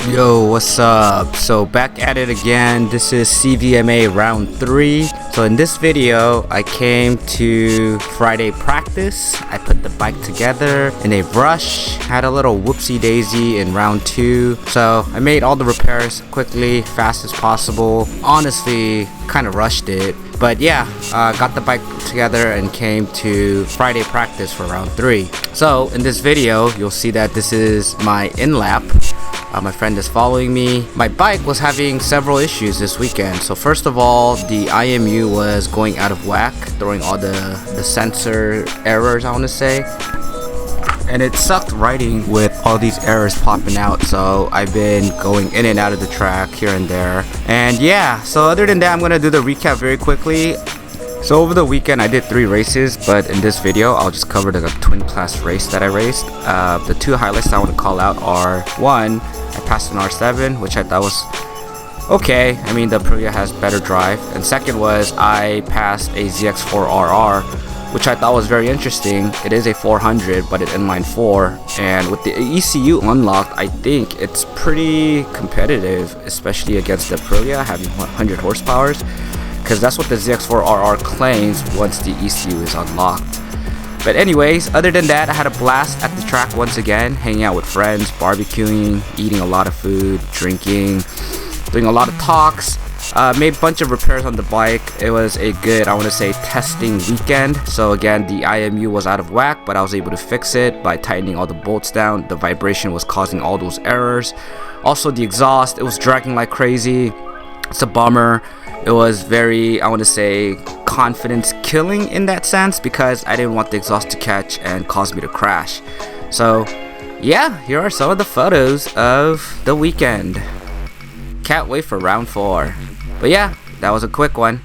Yo, what's up? So back at it again. This is CVMA round 3. So in this video, I came to Friday practice. I put the bike together in a rush. Had a little whoopsie daisy in round 2. So I made all the repairs quickly, fast as possible. Honestly, kind of rushed it. But yeah, got the bike together and came to Friday practice for round 3. So in this video, you'll see that this is my in-lap. My friend is following me. My bike was having several issues this weekend. So first of all, the IMU was going out of whack, throwing all the sensor errors, I want to say. And it sucked riding with all these errors popping out, so I've been going in and out of the track here and there. And yeah, so other than that, I'm gonna do the recap very quickly. So over the weekend I did 3 races, but in this video I'll just cover the twin class race that I raced. The 2 highlights I want to call out are, 1, I passed an R7, which I thought was okay. I mean, the Aprilia has better drive. And second was I passed a ZX4RR, which I thought was very interesting. It is a 400, but it's inline 4, and with the ECU unlocked, I think it's pretty competitive, especially against the Aprilia having 100 horsepower, because that's what the ZX4RR claims once the ECU is unlocked. But anyways, other than that, I had a blast at the track once again, hanging out with friends, barbecuing, eating a lot of food, drinking, doing a lot of talks. Made a bunch of repairs on the bike. It was a good, I want to say, testing weekend. So again, the IMU was out of whack, but I was able to fix it by tightening all the bolts down. The vibration was causing all those errors. Also the exhaust, it was dragging like crazy. It's a bummer. It was very, I want to say, confidence killing in that sense, because I didn't want the exhaust to catch and cause me to crash. So yeah, here are some of the photos of the weekend. Can't wait for round 4. But yeah, that was a quick one.